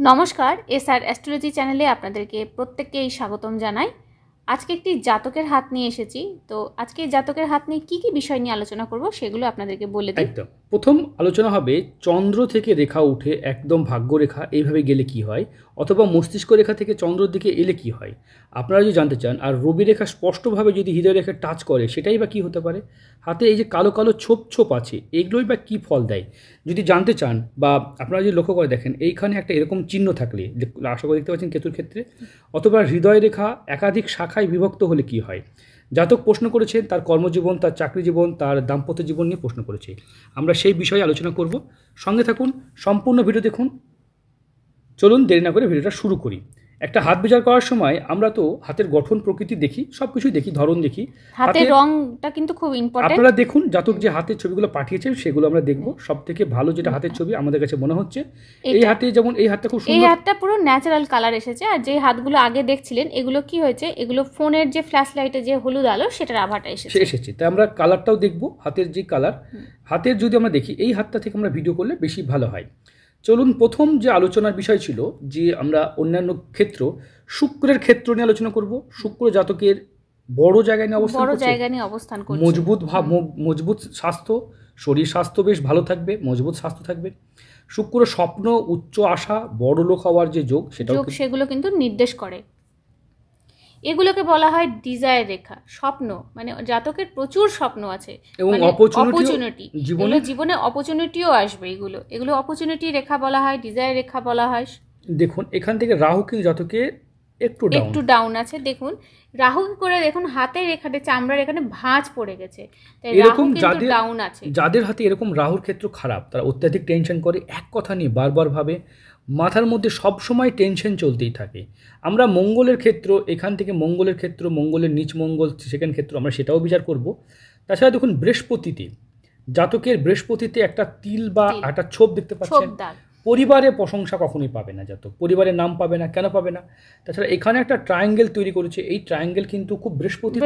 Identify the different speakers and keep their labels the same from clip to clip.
Speaker 1: নমস্কার, SR astrology চ্যানেলে আপনাদেরকে প্রত্যেককেই স্বাগতম জানাই। আজকে একটি জাতকের হাত নিয়ে এসেছি। তো আজকে এই জাতকের হাত নিয়ে কি কি বিষয় নিয়ে আলোচনা করব সেগুলো আপনাদেরকে বলে দিই।
Speaker 2: একদম প্রথম আলোচনা হবে চন্দ্র থেকে রেখা উঠে একদম ভাগ্য রেখা এইভাবে গেলে কি হয়, অথবা মস্তিষ্ক রেখা থেকে চন্দ্রের দিকে এলে কি হয় আপনারা যদি জানতে চান। আর রবি রেখা স্পষ্টভাবে যদি হৃদয় রেখা টাচ করে সেটাই বা কী হতে পারে। হাতে এই যে কালো কালো ছোপ ছোপ আছে এগুলোই বা কী ফল দেয় যদি জানতে চান, বা আপনারা যদি লক্ষ্য করে দেখেন এইখানে একটা এরকম চিহ্ন থাকলে, আশা করে দেখতে পাচ্ছেন কেতুর ক্ষেত্রে, অথবা হৃদয় রেখা একাধিক শাখায় বিভক্ত হলে কি হয়। জাতক প্রশ্ন করেছেন তার কর্মজীবন, তার চাকরি জীবন, তার দাম্পত্য জীবন নিয়ে প্রশ্ন করেছে। আমরা সেই বিষয়ে আলোচনা করব। সঙ্গে থাকুন, সম্পূর্ণ ভিডিও দেখুন। চলুন দেরি না করে ভিডিওটা শুরু করি। একটা হাত বিচার করার সময় আমরা তো হাতের গঠন প্রকৃতি দেখি, সব কিছুই দেখি, ধরন দেখি,
Speaker 1: হাতের রংটা কিন্তু খুব ইম্পর্টেন্ট।
Speaker 2: আপনারা দেখুন জাতক যে হাতের ছবিগুলো পাঠিয়েছেন সেগুলো আমরা দেখব। সব থেকে ভালো যেটা হাতের ছবি আমাদের কাছে মনে হচ্ছে এই হাতে, যেমন এই হাতটা খুব সুন্দর,
Speaker 1: এই হাতটা পুরো ন্যাচারাল কালার এসেছে। আর যে হাতগুলো আগে দেখছিলেন এগুলো কি হয়েছে, এগুলো ফোনের যে ফ্ল্যাশ লাইটে যে হলুদ আলো সেটার আভাটা এসেছে।
Speaker 2: তাই আমরা কালারটাও দেখব, হাতের যে কালার। হাতের যদি আমরা দেখি এই হাতটা থেকে আমরা ভিডিও করলে বেশি ভালো হয়। চলুন, প্রথম যে আলোচনার বিষয় ছিল যে আমরা অন্যান্য ক্ষেত্র, শুক্রের ক্ষেত্র নিয়ে আলোচনা করব। শুক্র জাতকের বড় জায়গায় নিয়ে অবস্থান করছে, মজবুত স্বাস্থ্য, শরীর স্বাস্থ্য বেশ ভালো থাকবে, মজবুত স্বাস্থ্য থাকবে। শুক্র স্বপ্ন, উচ্চ আশা, বড় লোক হওয়ার যে যোগ
Speaker 1: সেগুলো কিন্তু নির্দেশ করে। এগুলোকে বলা হয় ডিজায়ার রেখা, স্বপ্ন। মানে জাতকের প্রচুর স্বপ্ন আছে এবং অপরচুনিটি, জীবনে অপরচুনিটিও আসবে। এগুলো অপরচুনিটি রেখা বলা হয়, ডিজায়ার রেখা বলা হয়।
Speaker 2: দেখুন এখান থেকে রাহু কিন্তু জাতকে একটু ডাউন আছে।
Speaker 1: দেখুন রাহু করে, দেখুন হাতের এখানে চামড়ার এখানে ভাঁজ পড়ে গেছে।
Speaker 2: এরকম ডাউন আছে। যাদের হাতে এরকম রাহুর ক্ষেত্র খারাপ, তারা অত্যাধিক টেনশন করে, এক কথা নিয়ে বারবার ভাবে, মাথার মধ্যে সব সময় টেনশন চলতেই থাকে। আমরা মঙ্গলের ক্ষেত্র, এখান থেকে মঙ্গলের ক্ষেত্র, মঙ্গলের নিচ মঙ্গল সেকেন্ড ক্ষেত্র, আমরা সেটাও বিচার করব। তাছাড়া দেখুন বৃহস্পতিতে, জাতকের বৃহস্পতিতে একটা তিল বা একটা ছোপ দেখতে পাচ্ছেন। পরিবারে প্রশংসা কখনোই পাবে না জাতক, পরিবারের নাম পাবে না। কেন পাবে না? তাছাড়া এখানে একটা ট্রায়াঙ্গেল তৈরি করেছে, এই ট্রায়াঙ্গেল কিন্তু খুব বৃহস্পতির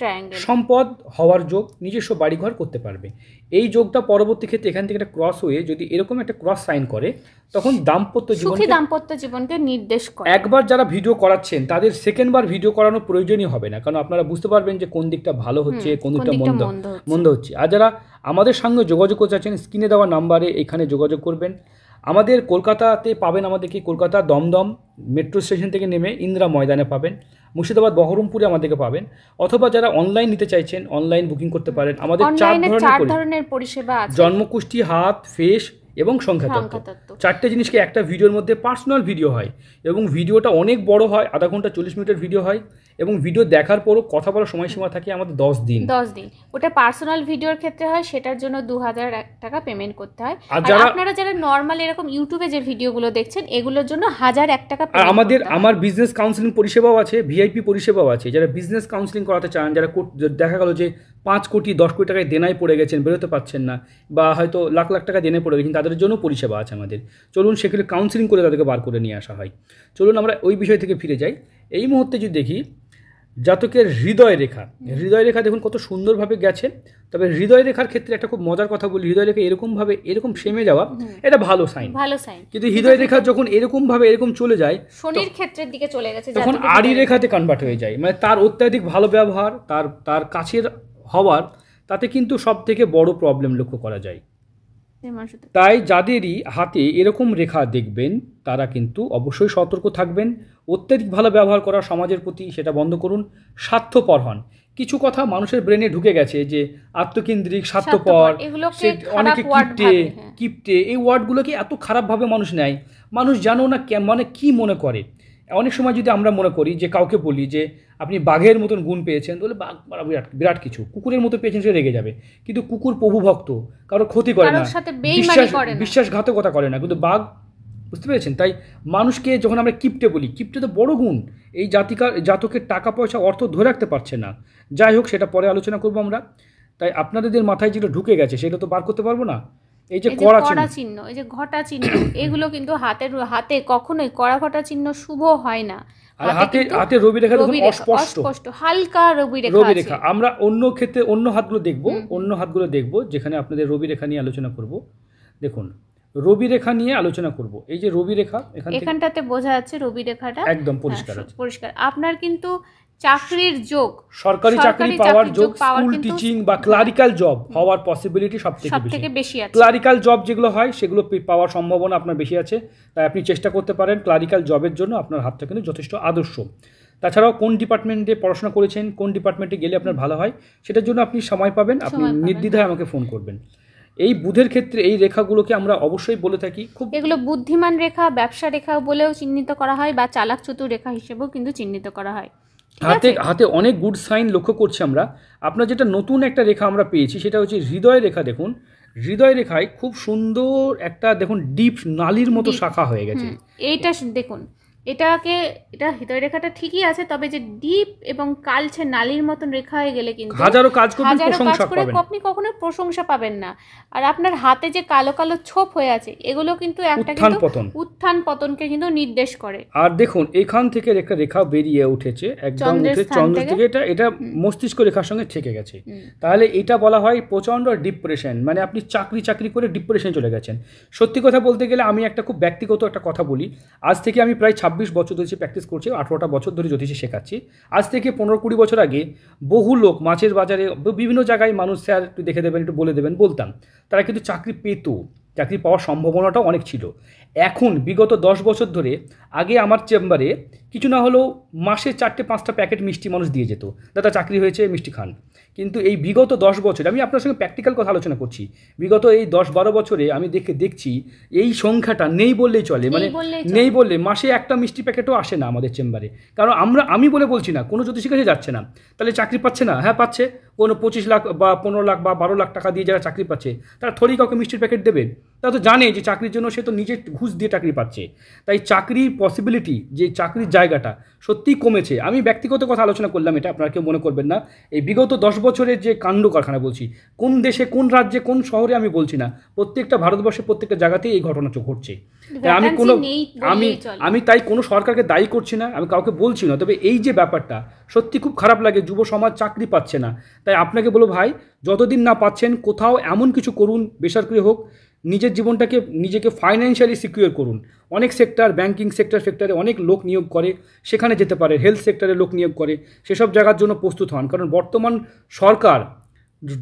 Speaker 2: ট্রায়াঙ্গেল, সম্পদ হওয়ার যোগ, নিজস্ব বাড়িঘর করতে পারবে। এই যোগটা পরবর্তী ক্ষেত্রে এখান থেকে একটা ক্রস হয়ে যদি এরকম একটা ক্রস সাইন করে, তখন দাম্পত্য
Speaker 1: জীবনকে নির্দেশ করে।
Speaker 2: একবার যারা ভিডিও করাচ্ছেন তাদের সেকেন্ডবার ভিডিও করানোর প্রয়োজনই হবে না, কারণ আপনারা বুঝতে পারবেন যে কোন দিকটা ভালো হচ্ছে, কোন দিকটা মন্দ হচ্ছে। আর যারা আমাদের সঙ্গে যোগাযোগ করতে চাচ্ছেন, স্ক্রিনে দেওয়া নাম্বারে এখানে যোগাযোগ করবেন। আমাদের কলকাতাতে পাবেন, আমাদেরকে কলকাতা দমদম মেট্রো স্টেশন থেকে নেমে ইন্দিরা ময়দানে পাবেন, মুর্শিদাবাদ বহরমপুরে আমাদেরকে পাবেন, অথবা যারা অনলাইন নিতে চাইছেন অনলাইন বুকিং করতে পারেন। আমাদের চার
Speaker 1: ধরনের পরিষেবা আছে:
Speaker 2: জন্মকুষ্টি, হাত, ফেস এবং সংখ্যাতত্ত্ব। চারটে জিনিসকে একটা ভিডিওর মধ্যে পার্সোনাল ভিডিও হয়, এবং ভিডিওটা অনেক বড় হয়, আধা ঘন্টা 40 মিনিটের ভিডিও হয়, এবং ভিডিও দেখার পরও কথা বলার সময়সীমা থাকে আমাদের 10 দিন।
Speaker 1: ওটা পার্সোনাল ভিডিওর ক্ষেত্রে হয়, সেটার জন্য 2000 টাকা পেমেন্ট করতে হয়। আর আপনারা যারা নর্মাল এরকম ইউটিউবে যে ভিডিওগুলো দেখছেন এগুলোর জন্য 1001 টাকা পেমেন্ট করতে হয়।
Speaker 2: আমার বিজনেস কাউন্সিলিং পরিষেবাও আছে, ভিআইপি পরিষেবাও আছে। যারা বিজনেস কাউন্সিলিং করাতে চান, যারা দেখা গেল যে 5 কোটি 10 কোটি টাকায় দেনায় পড়ে গেছেন, বেরোতে পারছেন না, বা হয়তো লাখ লাখ টাকা দেনায় পড়ে গেছেন, তাদের জন্য পরিষেবা আছে আমাদের। চলুন সেগুলো কাউন্সিলিং করে তাদেরকে বার করে নিয়ে আসা হয়। চলুন আমরা ওই বিষয় থেকে ফিরে যাই। এই মুহূর্তে যদি দেখি জাতকের হৃদয় রেখা দেখুন কত সুন্দরভাবে গেছে। তবে হৃদয় রেখার ক্ষেত্রে একটা খুব মজার কথা বলি, হৃদয় রেখা এরকম সেমে যাওয়া এটা ভালো সাইন। কিন্তু হৃদয় রেখা যখন এরকম চলে যায়,
Speaker 1: শনির ক্ষেত্রের দিকে চলে গেছে,
Speaker 2: তখন আড়ি রেখাতে কনভার্ট হয়ে যায়। মানে তার অত্যাধিক ভালো ব্যবহার, তার কাছের হওয়ার, তাতে কিন্তু সব থেকে বড় প্রবলেম লক্ষ্য করা যায়। তাই যাদেরই হাতে এরকম রেখা দেখবেন তারা কিন্তু অবশ্যই সতর্ক থাকবেন। অত্যাধিক ভালো ব্যবহার করা সমাজের প্রতি, সেটা বন্ধ করুন। স্বার্থপর হন। কিছু কথা মানুষের ব্রেনে ঢুকে গেছে যে আত্মকেন্দ্রিক, স্বার্থপর, অনেকে কিপটে, এই ওয়ার্ডগুলোকে এত খারাপভাবে মানুষ নেয়। মানুষ জানো না মানে কি মনে করে। অনেক সময় যদি আমরা মনে করি যে কাউকে বলি যে আপনি বাঘের মতন গুণ পেয়েছেন, তাহলে বাঘ বিরাট কিছু, কুকুরের মতো পেয়েছেন সে রেগে যাবে। কিন্তু কুকুর প্রভুভক্ত, কারোর ক্ষতি করে না, বিশ্বাসঘাতকতা করে না, কিন্তু বাঘ, বুঝতে পেরেছেন? তাই মানুষকে যখন আমরা কিপটে বলি, কিপটে তো বড় গুণ। এই জাতকের টাকা পয়সা অর্থ ধরে রাখতে পারছে না। যাই হোক, সেটা পরে আলোচনা করবো আমরা। তাই আপনাদের মাথায় যেটা ঢুকে গেছে সেটা তো বার করতে পারবো না। এই যে কড়া
Speaker 1: চিহ্ন, এই যে ঘটা চিহ্ন, এগুলো কিন্তু হাতে কখনোই কড়া ঘটা চিহ্ন শুভ হয় না।
Speaker 2: আর হাতে রবি রেখা দেখুন অস্পষ্ট,
Speaker 1: হালকা রবি রেখা।
Speaker 2: আমরা অন্য ক্ষেত্রে অন্য হাতগুলো দেখবো যেখানে আপনাদের রবি রেখা নিয়ে আলোচনা করব। দেখুন রবি রেখা নিয়ে আলোচনা করব। এই যে রবি রেখা
Speaker 1: এখানটাতে বোঝা যাচ্ছে রবি রেখাটা
Speaker 2: একদম পরিষ্কার আছে,
Speaker 1: পরিষ্কার। আপনার কিন্তু চাকরির যোগ,
Speaker 2: সরকারি চাকরি পাওয়ার যোগ, স্কুল টিচিং বা ক্লারিক্যাল জব হওয়ার পসিবিলিটি সবথেকে বেশি আছে। ক্লারিক্যাল জব যেগুলো হয় সেগুলো পাওয়ার সম্ভাবনা আপনার বেশি আছে, তাই আপনি চেষ্টা করতে পারেন ক্লারিক্যাল জবের জন্য। আপনার হাতটা কিন্তু যথেষ্ট আদর্শ। তাছাড়াও কোন ডিপার্টমেন্টে পড়াশোনা করেছেন, কোন ডিপার্টমেন্টে গেলে আপনার ভালো হয়, সেটার জন্য আপনি সময় পাবেন, আপনি নির্দ্বিধায় আমাকে ফোন করবেন। এই বুধের ক্ষেত্রে এই রেখাগুলোকে আমরা অবশ্যই বলে থাকি, খুব
Speaker 1: এগুলো বুদ্ধিমান রেখা, ব্যবসা রেখা বলেও চিহ্নিত করা হয়, বা চালাক চতুর রেখা হিসেবেও কিন্তু চিহ্নিত করা হয়।
Speaker 2: হাতে অনেক গুড সাইন লক্ষ্য করছি আমরা। আপনার যেটা নতুন একটা রেখা আমরা পেয়েছি সেটা হচ্ছে হৃদয় রেখা। দেখুন হৃদয় রেখায় খুব সুন্দর একটা দেখুন ডিপ নালির মতো শাখা হয়ে গেছে।
Speaker 1: এইটা দেখুন, এটা হৃদয় রেখাটা ঠিকই আছে, তবে যে ডিপ এবং কালছে নালির মতন রেখা হয়ে গেলে কিন্তু
Speaker 2: হাজারো কাজ করে
Speaker 1: আপনি কখনো প্রশংসা পাবেন না। আর আপনার হাতে যে কালো কালো ছোপ হয়ে আছে, এগুলো কিন্তু একটা উত্থান পতনকে কিন্তু নির্দেশ করে।
Speaker 2: আর দেখুন এখান থেকে রেখা বেরিয়ে উঠেছে, একদম উঠে চন্দ্র থেকে এটা মস্তিষ্ক রেখার সঙ্গে ঠেকে গেছে। তাহলে এটা বলা হয় প্রচন্ড ডিপ্রেশন, মানে আপনি চাকরি করে ডিপ্রেশন চলে গেছেন। সত্যি কথা বলতে গেলে আমি একটা খুব ব্যক্তিগত একটা কথা বলি। আজ থেকে আমি প্রায় 26 বছর ধরে প্র্যাকটিস করছি, 18টা বছর ধরে জ্যোতিষী শেখাচ্ছি। আজ থেকে 15-20 বছর আগে বহু লোক মাছের বাজারে বিভিন্ন জায়গায় মানুষ, স্যার একটু দেখে দেবেন, একটু বলে দেবেন বলতাম, তারা কিন্তু চাকরি পেত, চাকরি পাওয়ার সম্ভাবনাটাও অনেক ছিল। এখন বিগত 10 বছর ধরে আগে আমার চেম্বারে কিছু না হলেও মাসে 4-5টা প্যাকেট মিষ্টি মানুষ দিয়ে যেত, দাদা চাকরি হয়েছে মিষ্টি খান। কিন্তু এই বিগত 10 বছরে, আমি আপনার সঙ্গে প্র্যাকটিক্যাল কথা আলোচনা করছি, বিগত এই 10-12 বছরে আমি দেখছি এই সংখ্যাটা নেই বললেই চলে, মানে নেই বললে মাসে একটা মিষ্টি প্যাকেটও আসে না আমাদের চেম্বারে। কারণ আমি বলছি না, কোনো জ্যোতিষীর কাছে যাচ্ছে না, তাহলে চাকরি পাচ্ছে না? হ্যাঁ পাচ্ছে। কোনো 25 লাখ বা 15 লাখ বা 12 লাখ টাকা দিয়ে যারা চাকরি পাচ্ছে, তারা থোড়ি কাউকে মিষ্টির প্যাকেট দেবে? তারা তো জানে যে চাকরির জন্য সে তো নিজে ঘুষ দিয়ে চাকরি পাচ্ছে। তাই চাকরির পসিবিলিটি, যে চাকরির জায়গাটা সত্যিই কমেছে। আমি ব্যক্তিগত কথা আলোচনা করলাম, এটা আপনারা কেউ মনে করবেন না। এই বিগত 10 বছরের যে কাণ্ড কারখানা বলছি, কোন দেশে, কোন রাজ্যে, কোন শহরে আমি বলছি না, প্রত্যেকটা ভারতবর্ষের প্রত্যেকটা জায়গাতেই এই ঘটনা ঘটছে। আমি তাই কোনো সরকারকে দায়ী করছি না, আমি কাউকে বলছি না। তবে এই যে ব্যাপারটা সত্যি খুব খারাপ লাগে, যুব সমাজ চাকরি পাচ্ছে না। তাই আপনাকে বলো ভাই, যতদিন না পাচ্ছেন কোথাও এমন কিছু করুন, বেসরকারি হোক, নিজের জীবনটাকে নিজেকে ফাইন্যান্সিয়ালি সিকিউর করুন। অনেক সেক্টর, ব্যাংকিং সেক্টরে অনেক লোক নিয়োগ করে, সেখানে যেতে পারে। হেলথ সেক্টরে লোক নিয়োগ করে, সেসব জায়গার জন্য প্রস্তুত হন। কারণ বর্তমান সরকার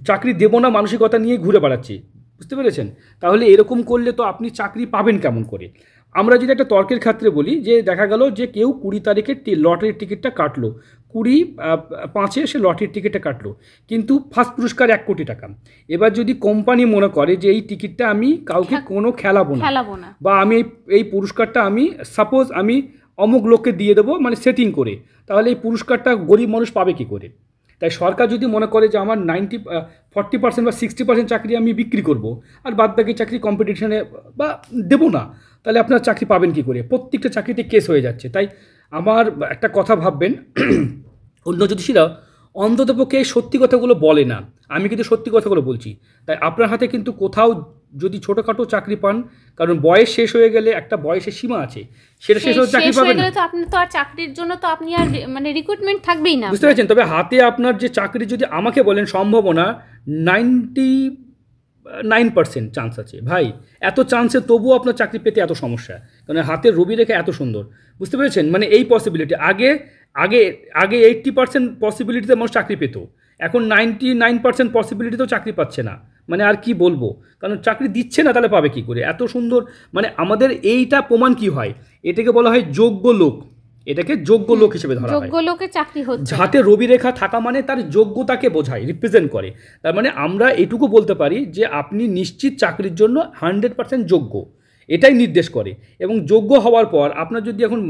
Speaker 2: চাকরি দেব না মানসিকতা নিয়ে ঘুরে বেড়াচ্ছে, বুঝতে পেরেছেন? তাহলে এরকম করলে তো আপনি চাকরি পাবেন কেমন করে? আমরা যদি একটা তর্কের ক্ষেত্রে বলি, যে দেখা গেল যে কেউ 20 তারিখে লটারির টিকিটটা কাটলো, 20/5 সে লটারির টিকিটটা কাটলো, কিন্তু ফার্স্ট পুরস্কার 1 কোটি টাকা। এবার যদি কোম্পানি মনে করে যে এই টিকিটটা আমি কাউকে কোনো খেলাবো না, বা আমি এই পুরস্কারটা আমি সাপোজ আমি অমুক লোককে দিয়ে দেবো, মানে সেটিং করে, তাহলে এই পুরস্কারটা গরিব মানুষ পাবে কী করে? তাই সরকার যদি মনে করে যে আমার 40% বা 60% চাকরি আমি বিক্রি করব, আর বাদ বাকি চাকরি কম্পিটিশনে বা দেবো না, তাহলে আপনার চাকরি পাবেন কী করে? প্রত্যেকটা চাকরিতে কেস হয়ে যাচ্ছে। তাই আমার একটা কথা ভাববেন, অন্য জ্যোতিষীরা অন্ততপক্ষে সত্যি কথাগুলো বলে না, আমি কিন্তু সত্যি কথাগুলো বলছি। তাই আপনার হাতে কিন্তু কোথাও যদি ছোটোখাটো চাকরি পান, কারণ বয়স শেষ হয়ে গেলে একটা বয়সের সীমা আছে, সেটা শেষ হয়ে চাকরি পাবেন না,
Speaker 1: আপনি তো আর চাকরির জন্য তো আপনি আর মানে রিক্রুটমেন্ট থাকবেই না,
Speaker 2: বুঝতে পারছেন? তবে হাতে আপনার যে চাকরি, যদি আমাকে বলেন সম্ভাবনা 99% চান্স আছে ভাই। এত চান্সে তবুও আপনার চাকরি পেতে এত সমস্যা, কারণ হাতের রবি রেখা এত সুন্দর, বুঝতে পেরেছেন? মানে এই পসিবিলিটি আগে 80% পসিবিলিটিতে মানুষ চাকরি পেত, এখন 99% পসিবিলিটিতেও চাকরি পাচ্ছে না। মানে আর কি বলবো, কারণ চাকরি দিচ্ছে না, তাহলে পাবে কি করে? এত সুন্দর, মানে আমাদের এইটা প্রমাণ কি হয়, এটাকে বলা হয় যোগ্য লোক, এটাকে যোগ্য লোক হিসেবে ধরা হয়।
Speaker 1: যোগ্য লোকের চাকরি হচ্ছে।
Speaker 2: হাতে রবি রেখা থাকা মানে তার যোগ্যতাকে বোঝায়, রিপ্রেজেন্ট করে। তার মানে আমরা এটুকু বলতে পারি যে আপনি নিশ্চিত চাকরির জন্য 100% যোগ্য, এটাই নির্দেশ করে। এবং যোগ্য হওয়ার পর আপনার যদি এখন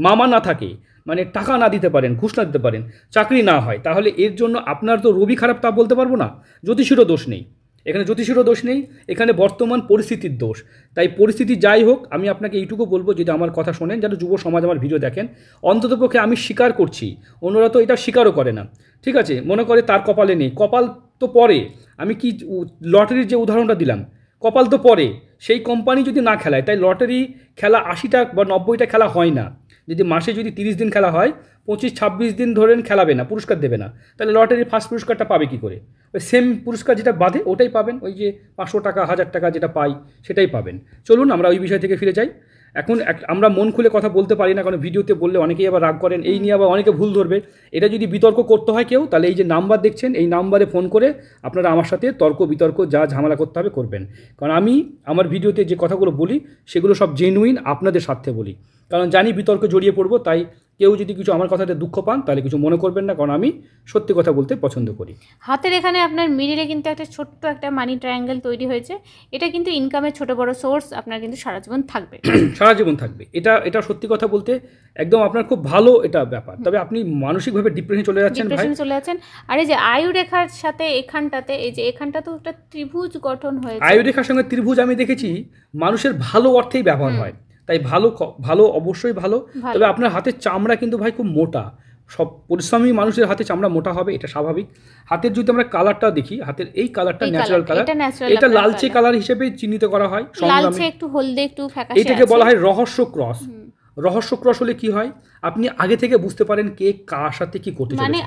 Speaker 2: মামা না থাকে, মানে টাকা না দিতে পারেন, ঘুষ না দিতে পারেন, চাকরি না হয়, তাহলে এর জন্য আপনার তো রবি খারাপ তা বলতে পারবো না। জ্যোতিষীরও দোষ নেই এখানে, জ্যোতিষীরও দোষ নেই এখানে, বর্তমান পরিস্থিতির দোষ। তাই পরিস্থিতি যাই হোক, আমি আপনাকে এইটুকু বলবো, যদি আমার কথা শোনেন, যারা যুব সমাজ আমার ভিডিও দেখেন, অন্ততপক্ষে আমি স্বীকার করছি, অন্যরা তো এটা স্বীকারও করে না, ঠিক আছে? মনে করে তার কপালে নেই, কপাল তো পরে। আমি কি লটারির যে উদাহরণটা দিলাম, কপাল তো পরে, সেই কোম্পানি যদি না খেলায়, তাই লটারি খেলা 80টা বা 90টা খেলা হয় না। যদি মাসে যদি 30 দিন খেলা হয়, 25-26 দিন ধরেন খেলাবে না, পুরস্কার দেবে না, তাহলে লটারির ফার্স্ট পুরস্কারটা পাবে কী করে? ওই সেম পুরস্কার যেটা বাঁধে ওটাই পাবেন, ওই যে 500 টাকা 1000 টাকা যেটা পাই সেটাই পাবেন। চলুন আমরা ওই বিষয় থেকে ফিরে যাই। এখন আমরা মন খুলে কথা বলতে পারি না, কারণ ভিডিওতে বললে অনেকেই আবার রাগ করেন, এই নিয়ে আবার অনেকে ভুল ধরবে। এটা যদি বিতর্ক করতে হয় কেউ, তাহলে এই যে নাম্বার দেখছেন এই নাম্বারে ফোন করে আপনারা আমার সাথে তর্ক বিতর্ক যা ঝামেলা করতে হবে করবেন। কারণ আমি আমার ভিডিওতে যে কথাগুলো বলি সেগুলো সব জেনুইন আপনাদের স্বার্থে বলি, কারণ জানি বিতর্কে জড়িয়ে পড়বো। তাই কেউ যদি কিছু আমার কথাতে দুঃখ পান তাহলে কিছু মনে করবেন না, কারণ আমি সত্যি কথা বলতে পছন্দ করি।
Speaker 1: হাতের এখানে আপনার মিডিলে কিন্তু একটা ছোট্ট একটা মানি ট্রায়াঙ্গেল তৈরি হয়েছে, এটা কিন্তু ইনকামের ছোট বড় সোর্স আপনার কিন্তু সারা জীবন থাকবে,
Speaker 2: সারা জীবন থাকবে। এটা সত্যি কথা বলতে একদম আপনার খুব ভালো এটা ব্যাপার। তবে আপনি মানসিকভাবে ডিপ্রেশনে চলে যাচ্ছেন ভাই,
Speaker 1: চলে যাচ্ছেন। আর এই যে আয়ু রেখার সাথে এখানটাতে, এই যে এখানটা তো একটা ত্রিভুজ গঠন হয়েছে,
Speaker 2: আয়ু রেখার সঙ্গে ত্রিভুজ আমি দেখেছি মানুষের ভালো অর্থেই ব্যবহার হয়, তাই ভালো অবশ্যই ভালো। তবে আপনার হাতের চামড়া কিন্তু ভাই খুব মোটা, সব পরিশ্রমী মানুষের হাতে চামড়া মোটা হবে, এটা স্বাভাবিক। হাতের যদি আমরা কালারটা দেখি, হাতের এই কালারটা ন্যাচারাল কালার, এটা লালচে কালার হিসেবে চিহ্নিত করা হয়,
Speaker 1: লালচে একটু হলদে একটু ফ্যাকাশে,
Speaker 2: এটাকে বলা হয় রহস্য ক্রস। রহস্য ক্রস হলে কি হয়, আপনি আগে থেকে বুঝতে পারেন কে কার সাথে কি করতে চলেছে,
Speaker 1: মানে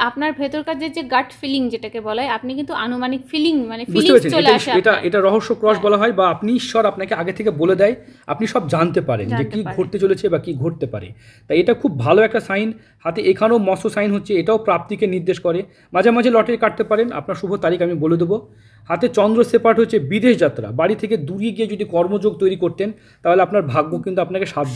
Speaker 1: আপনার ভেতরকার যে গাট ফিলিং যেটাকে বলা হয়, আপনি কিন্তু আনুমানিক ফিলিং মানে
Speaker 2: ফিলিংস চলে আসে, এটা রহস্য ক্রস বলা হয়। বা আপনি ঈশ্বর আপনাকে আগে থেকে বলে দেয়, আপনি সব জানতে পারেন যে কি ঘটতে চলেছে বা কি ঘটতে পারে। তাই এটা খুব ভালো একটা সাইন। হাতে এখানেও মৎস্য সাইন হচ্ছে, এটাও প্রাপ্তিকে নির্দেশ করে। মাঝে মাঝে লটারি কাটতে পারেন, আপনার শুভ তারিখ আমি বলে দেবো। হাতে চন্দ্র সেপার্ট হচ্ছে বিদেশ যাত্রা, বাড়ি থেকে দূরে গিয়ে যদি কর্মযোগ তৈরি করতেন তাহলে আপনার ভাগ্য কিন্তু আপনাকে সাথ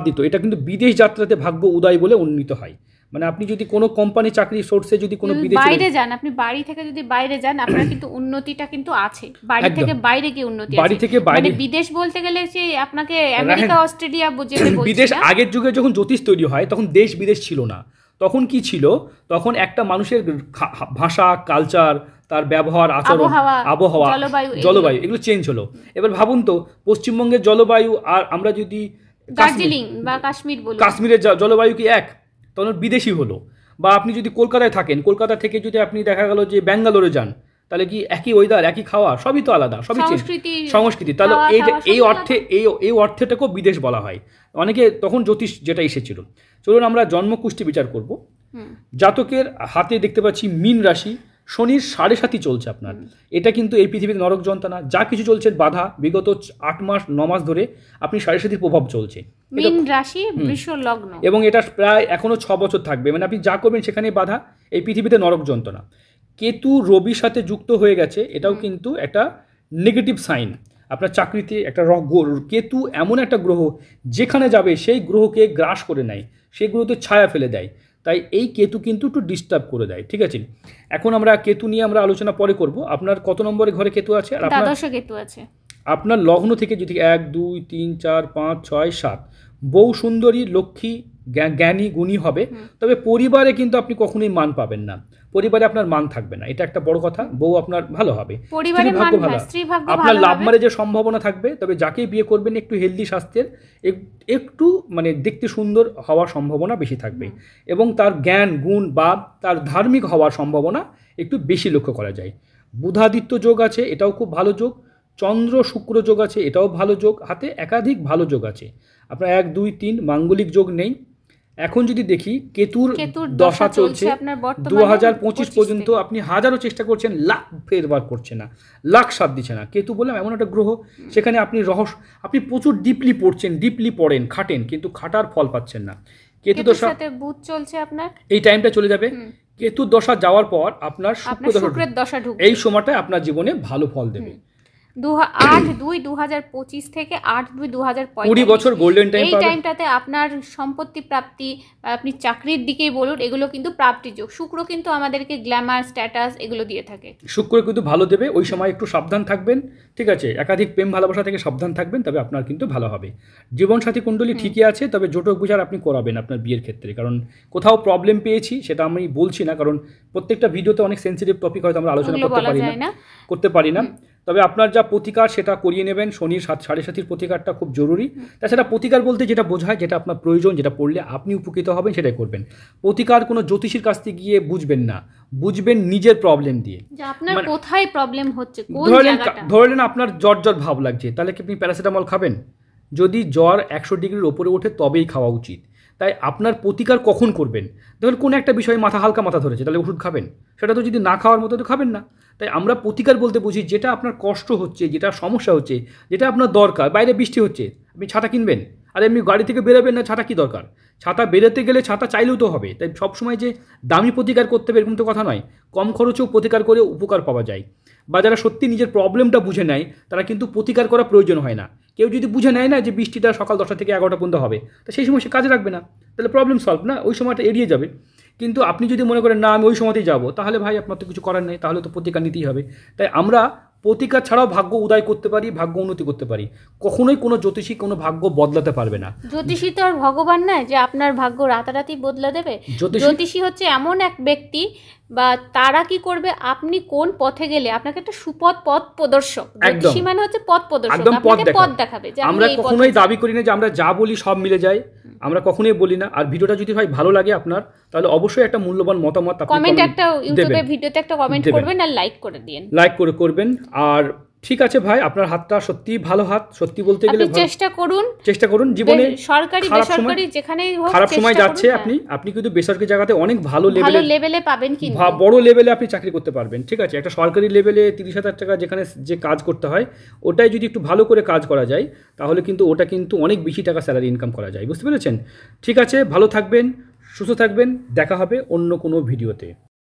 Speaker 2: দিত। এটা কিন্তু বিদেশ যাত্রাতে ভাগ্য উদয় বলে উন্নীত হয়। মানে আপনি যদি কোনো কোম্পানি চাকরি সোর্সে যদি কোনো
Speaker 1: বাইরে যান, আপনি বাড়ি থেকে যদি বাইরে যান, আপনার কিন্তু উন্নতিটা কিন্তু আছে। বাড়ি থেকে বাইরে গিয়ে উন্নতি আছে,
Speaker 2: বাড়ি থেকে বাইরে,
Speaker 1: মানে বিদেশ বলতে গেলে যে আপনাকে আমেরিকা অস্ট্রেলিয়া যেতে বলছি।
Speaker 2: বিদেশ আগের যুগে যখন জ্যোতিষ তৈরি হয় তখন দেশ বিদেশ ছিল না, তখন কি ছিল, তখন একটা মানুষের ভাষা, কালচার, তার ব্যবহার, আচরণ, আবহাওয়া, জলবায়ু এগুলো চেঞ্জ হলো। এবার ভাবুন তো, পশ্চিমবঙ্গের জলবায়ু আর আমরা যদি
Speaker 1: দার্জিলিং বা কাশ্মীর বলি,
Speaker 2: কাশ্মীরের জলবায়ু কি এক? তখন বিদেশি হলো। বা আপনি যদি কলকাতায় থাকেন, কলকাতা থেকে যদি আপনি দেখা গেল যে ব্যাঙ্গালোরে যান, তাহলে কি একই ওয়েদার, একই খাওয়া, সবই তো আলাদা, সবই সংস্কৃতি। তাহলে এই অর্থেটাকেও বিদেশ বলা হয়। অনেকে তখন জ্যোতিষ যেটা এসেছিল। চলুন আমরা জন্মকুষ্টি বিচার করব। জাতকের হাতে দেখতে পাচ্ছি মীন রাশি, শনির 7.5 চলছে আপনার। এটা কিন্তু এই পৃথিবীতে নরক যন্ত্রণা, যা কিছু চলছে বাধা, বিগত 8 মাস 9 মাস ধরে আপনি 7.5 প্রভাব চলছে,
Speaker 1: মীন রাশি বৃষ লগ্ন,
Speaker 2: এবং এটা প্রায় এখনো 6 বছর থাকবে। মানে আপনি যা করবেন সেখানে বাধা, এই পৃথিবীতে নরক যন্ত্রণা। কেতু রবির সাথে যুক্ত হয়ে গেছে, এটাও কিন্তু একটা নেগেটিভ সাইন। আপনার চাকরিতে একটা কেতু এমন একটা গ্রহ যেখানে যাবে সেই গ্রহকে গ্রাস করে নেয়, সেই গ্রহতে ছায়া ফেলে দেয়। তাই এই কেতু কিন্তু একটু ডিস্টার্ব করে দেয়, ঠিক আছে? এখন আমরা কেতু নিয়ে আমরা আলোচনা পরে করব। আপনার কত নম্বরে ঘরে কেতু আছে? আর আপনার লগ্ন থেকে যদি 1 2 3 4 5 6 7 বউ সুন্দরী, লক্ষ্মী, জ্ঞানী, গুণী হবে, তবে পরিবারে কিন্তু আপনি কখনোই মান পাবেন না, পরিবারে আপনার মান থাকবে না, এটা একটা বড় কথা। বউ আপনার ভালো হবে, আপনার লাভ ম্যারেজের সম্ভাবনা থাকবে। তবে যাকেই বিয়ে করবেন একটু হেলদি স্বাস্থ্যের, একটু মানে দেখতে সুন্দর হওয়ার সম্ভাবনা বেশি থাকবে, এবং তার জ্ঞান গুণ বা তার ধার্মিক হওয়ার সম্ভাবনা একটু বেশি লক্ষ্য করা যায়। বুধাদিত্য যোগ আছে, এটাও খুব ভালো যোগ। চন্দ্র শুক্র যোগ আছে, এটাও ভালো যোগ। হাতে একাধিক ভালো যোগ আছে। আপনার 1 2 3 মাঙ্গলিক যোগ নেই। এখন যদি দেখি কেতুর দশা চলছে 2025 পর্যন্ত, আপনি হাজারো চেষ্টা করছেন, লাখ ফেরবার করছে না, লাখ সাথ দিচ্ছে না। কেতু বললাম এমন একটা গ্রহ, সেখানে আপনি প্রচুর ডিপলি পড়েন, খাটেন, কিন্তু খাটার ফল পাচ্ছেন না। কেতু দশা
Speaker 1: বুধ চলছে আপনার,
Speaker 2: এই টাইমটা চলে যাবে। কেতুর দশা যাওয়ার পর আপনার শুক্রের দশা ঢুকবে, এই সময়টা আপনার জীবনে ভালো ফল দেবে।
Speaker 1: 8-2-2025 থেকে 8-2-2025
Speaker 2: 20 বছর গোল্ডেন টাইম।
Speaker 1: এই টাইমটাতে আপনার সম্পত্তি প্রাপ্তি, আপনি চাকরির দিকেই বলুন, এগুলো কিন্তু প্রাপ্তি যোগ। শুক্র কিন্তু আমাদেরকে গ্ল্যামার, স্ট্যাটাস এগুলো দিয়ে থাকে।
Speaker 2: শুক্র কিন্তু ভালো দেবে, ওই সময় একটু সাবধান থাকবেন, ঠিক আছে? একাধিক প্রেম ভালোবাসা থেকে সাবধান থাকবেন, তবে আপনার কিন্তু ভালো হবে। জীবনসাথী কুণ্ডলী ঠিকই আছে, তবে জোটক বিচার আপনি করাবেন আপনার বিয়ের ক্ষেত্রে, কারণ কোথাও প্রবলেম পেয়েছি সেটা আমি বলছি না, কারণ প্রত্যেকটা ভিডিওতে অনেক সেন্সিটিভ টপিক হয়তো আমরা আলোচনা করতে পারি না। তবে আপনার যা প্রতিকার সেটা করিয়ে নেবেন। শনির 7.5 প্রতিকারটা খুব জরুরি। তাছাড়া প্রতিকার বলতে যেটা বোঝায়, যেটা আপনার প্রয়োজন, যেটা পড়লে আপনি উপকৃত হবেন, সেটাই করবেন। প্রতিকার কোনো জ্যোতিষীর কাছ থেকে গিয়ে বুঝবেন না, বুঝবেন নিজের প্রবলেম দিয়ে,
Speaker 1: যে আপনার কোথায় প্রবলেম হচ্ছে।
Speaker 2: ধরে নেন আপনার জ্বর ভাব লাগছে, তাহলে কি আপনি প্যারাসিটামল খাবেন? যদি জ্বর 100 ডিগ্রির ওপরে ওঠে তবেই খাওয়া উচিত। তাই আপনার প্রতিকার কখন করবেন? ধরুন কোনো একটা বিষয়ে মাথা ধরেছে, তাহলে ওষুধ খাবেন? সেটা তো যদি না খাওয়ার মতো তো খাবেন না। তাই আমরা প্রতিকার বলতে বুঝি যেটা আপনার কষ্ট হচ্ছে, যেটা সমস্যা হচ্ছে, যেটা আপনার দরকার। বাইরে বৃষ্টি হচ্ছে, আপনি ছাতা কিনবেন, আর এমনি গাড়ি থেকে বেরোবেন না, ছাতা কী দরকার? ছাতা বেরোতে গেলে ছাতা চাইলেও তো হবে। তাই সবসময় যে দামি প্রতিকার করতে হবে এরকম তো কথা নয়, কম খরচেও প্রতিকার করে উপকার পাওয়া যায়। বা যারা সত্যি নিজের প্রবলেমটা বুঝে নেয় তারা কিন্তু প্রতিকার করা প্রয়োজন হয় না। কেউ যদি বুঝে নেয় না যে বৃষ্টিটা সকাল 10টা থেকে 11টা পর্যন্ত হবে, তো সেই সময় সে কাজে রাখবে না, তাহলে প্রবলেম সলভ না, ওই সময়টা এড়িয়ে যাবে। কিন্তু আপনি যদি মনে করেন না আমি ওই সময়তেই যাবো, তাহলে ভাই আপনার তো কিছু করার নেই, তাহলে তো প্রতিকার নিতেই হবে। তাই আমরা প্রতিকার ছাড়াও ভাগ্য উদয় করতে পারি, ভাগ্য উন্নতি করতে পারি। কখনোই কোনো জ্যোতিষী কোনো ভাগ্য বদলাতে পারবে না।
Speaker 1: জ্যোতিষী তো আর ভগবান নয় যে আপনার ভাগ্য রাতারাতি বদলে দেবে। জ্যোতিষী হচ্ছে এমন এক ব্যক্তি বা তারা কি করবে, আপনি কোন পথে গেলে আপনাকে একটা সুপথ পথ প্রদর্শক। জ্যোতিষী মানে হচ্ছে পথ প্রদর্শক, আপনাকে পথ দেখাবে।
Speaker 2: আমরা কখনোই দাবি করি না যে আমরা যা বলি সব মিলে যায়, আমরা কখনোই বলি না। আর ভিডিওটা যদি ভাই ভালো লাগে আপনার, তাহলে অবশ্যই একটা মূল্যবান মতামত আপনি
Speaker 1: কমেন্ট, একটা ইউটিউবে ভিডিওতে একটা কমেন্ট করবেন আর লাইক করে দিন,
Speaker 2: লাইক করে করবেন। আর ঠিক আছে ভাই, আপনার হাতটা সত্যি ভালো হাত, সত্যি বলতে গেলে চেষ্টা করুন জীবনে।
Speaker 1: সরকারি বেসরকারি যেখানেই হোক,
Speaker 2: খারাপ সময় যাচ্ছে, আপনি কিন্তু বেসরকারি জায়গাতে অনেক ভালো
Speaker 1: লেভেলে পাবেন, কিন্তু
Speaker 2: বড় লেভেলে আপনি চাকরি করতে পারবেন। ঠিক আছে, একটা সরকারি লেভেলে 30,000 টাকা যেখানে যে কাজ করতে হয়, ওটাই যদি একটু ভালো করে কাজ করা যায়, তাহলে কিন্তু ওটা কিন্তু অনেক বেশি টাকা স্যালারি ইনকাম করা যায়। বুঝতে পেরেছেন? ঠিক আছে, ভালো থাকবেন, সুস্থ থাকবেন, দেখা হবে অন্য কোনো ভিডিওতে।